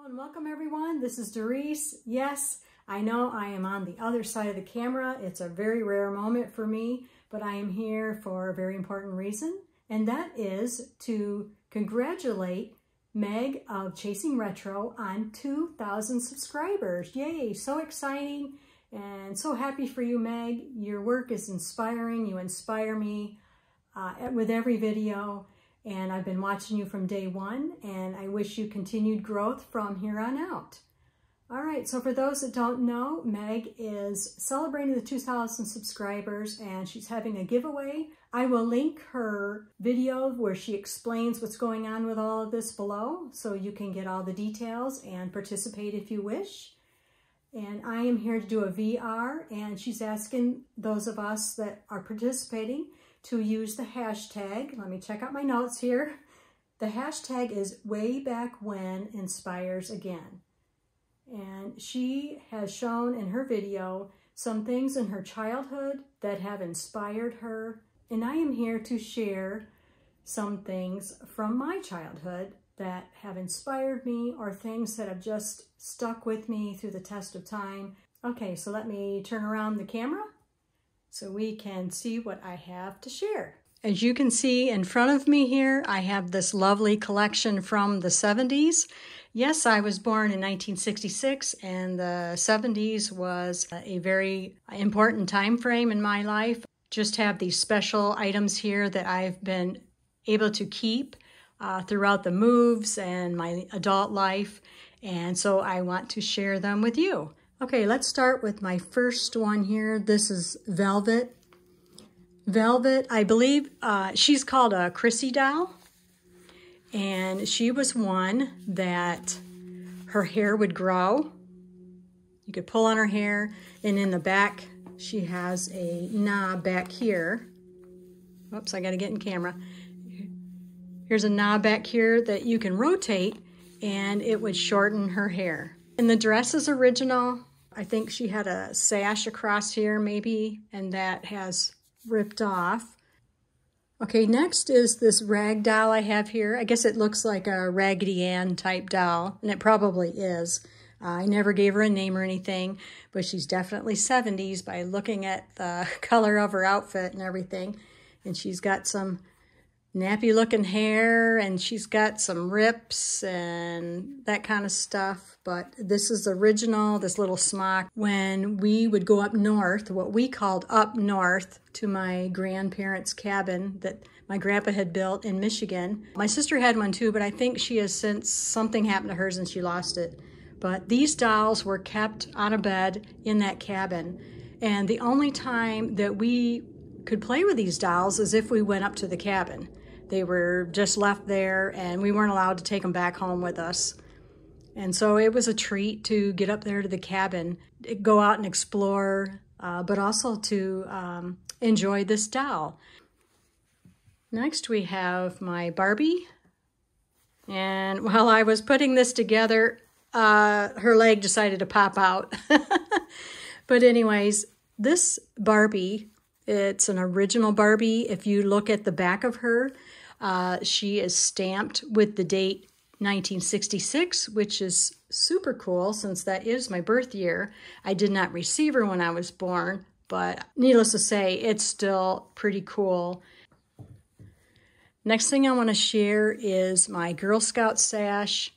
And welcome everyone. This is Doris. Yes, I know I am on the other side of the camera. It's a very rare moment for me, but I am here for a very important reason, and that is to congratulate Meg of Chasing Retro on 2,000 subscribers. Yay, so exciting and so happy for you, Meg. Your work is inspiring. You inspire me with every video. And I've been watching you from day one, and I wish you continued growth from here on out. All right, so for those that don't know, Meg is celebrating the 2,000 subscribers, and she's having a giveaway. I will link her video where she explains what's going on with all of this below, so you can get all the details and participate if you wish. And I am here to do a VR, and she's asking those of us that are participating to use the hashtag. Let me check out my notes here. The hashtag is WayBackWhenInspiresAgain. And she has shown in her video some things in her childhood that have inspired her. And I am here to share some things from my childhood that have inspired me, or things that have just stuck with me through the test of time. Okay, so let me turn around the camera so we can see what I have to share. As you can see in front of me here, I have this lovely collection from the 70s. Yes, I was born in 1966, and the 70s was a very important time frame in my life. Just have these special items here that I've been able to keep throughout the moves and my adult life, and so I want to share them with you. Okay, let's start with my first one here. This is Velvet. Velvet, I believe she's called a Chrissy doll. And she was one that her hair would grow. You could pull on her hair. And in the back, she has a knob back here. Oops, I gotta get in camera. Here's a knob back here that you can rotate, and it would shorten her hair. And the dress is original. I think she had a sash across here maybe, and that has ripped off. Okay, next is this rag doll I have here. I guess it looks like a Raggedy Ann type doll, and it probably is. I never gave her a name or anything, but she's definitely 70s by looking at the color of her outfit and everything. And she's got some nappy looking hair, and she's got some rips and that kind of stuff. But this is original, this little smock. When we would go up north, what we called up north, to my grandparents' cabin that my grandpa had built in Michigan. My sister had one too, but I think she has since, something happened to hers and she lost it. But these dolls were kept on a bed in that cabin. And the only time that we could play with these dolls is if we went up to the cabin. They were just left there, and we weren't allowed to take them back home with us. And so it was a treat to get up there to the cabin, go out and explore, but also to enjoy this doll. Next we have my Barbie. And while I was putting this together, her leg decided to pop out. But anyways, this Barbie, it's an original Barbie. If you look at the back of her, she is stamped with the date 1966, which is super cool since that is my birth year. I did not receive her when I was born, but needless to say, it's still pretty cool. Next thing I want to share is my Girl Scout sash.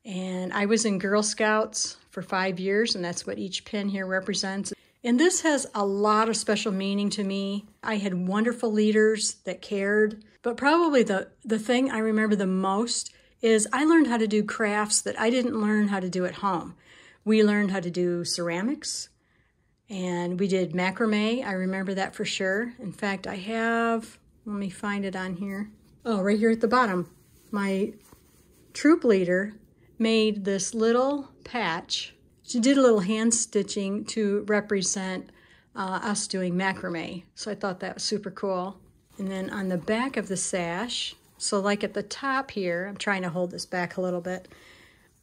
And I was in Girl Scouts for 5 years, and that's what each pin here represents. And this has a lot of special meaning to me. I had wonderful leaders that cared, but probably the thing I remember the most is I learned how to do crafts that I didn't learn how to do at home. We learned how to do ceramics, and we did macrame. I remember that for sure. In fact, I have, let me find it on here. Oh, right here at the bottom. My troop leader made this little patch. She did a little hand stitching to represent us doing macrame. So I thought that was super cool. And then on the back of the sash, so like at the top here, I'm trying to hold this back a little bit.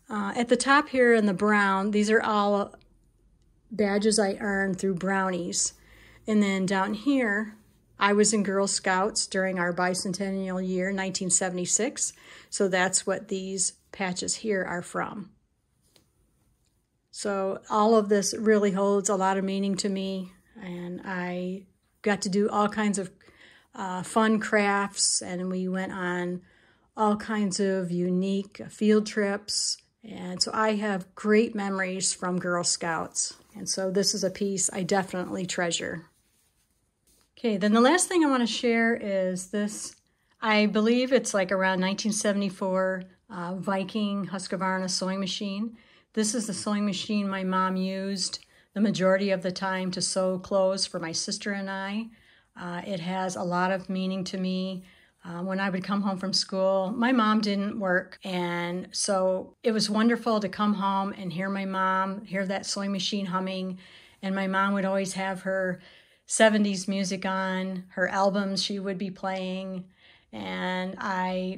At the top here in the brown, these are all badges I earned through brownies. And then down here, I was in Girl Scouts during our bicentennial year, 1976. So that's what these patches here are from. So all of this really holds a lot of meaning to me, and I got to do all kinds of fun crafts, and we went on all kinds of unique field trips. And so I have great memories from Girl Scouts. And so this is a piece I definitely treasure. Okay, then the last thing I want to share is this. I believe it's like around 1974 Viking Husqvarna sewing machine. This is the sewing machine my mom used the majority of the time to sew clothes for my sister and I. It has a lot of meaning to me. When I would come home from school, my mom didn't work, and so it was wonderful to come home and hear my mom, hear that sewing machine humming, and my mom would always have her 70s music on, her albums she would be playing, and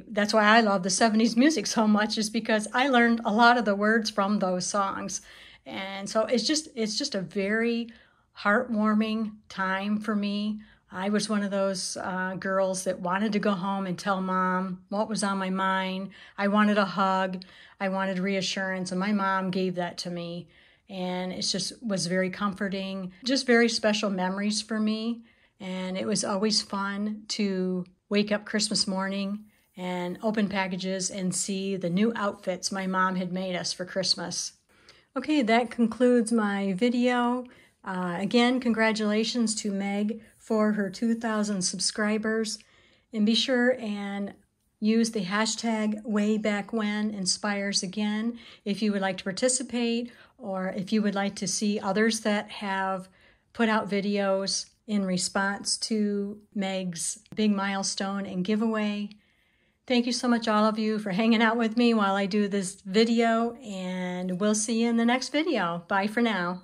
that's why I love the 70s music so much, is because I learned a lot of the words from those songs. And so it's just a very heartwarming time for me. I was one of those girls that wanted to go home and tell mom what was on my mind. I wanted a hug. I wanted reassurance, and my mom gave that to me. And it just was very comforting, just very special memories for me. And it was always fun to wake up Christmas morning and open packages and see the new outfits my mom had made us for Christmas. Okay, that concludes my video. Again, congratulations to Meg for her 2,000 subscribers. And be sure and use the hashtag WayBackWhenInspiresAgain if you would like to participate, or if you would like to see others that have put out videos in response to Meg's big milestone and giveaway. Thank you so much, all of you, for hanging out with me while I do this video, and we'll see you in the next video. Bye for now.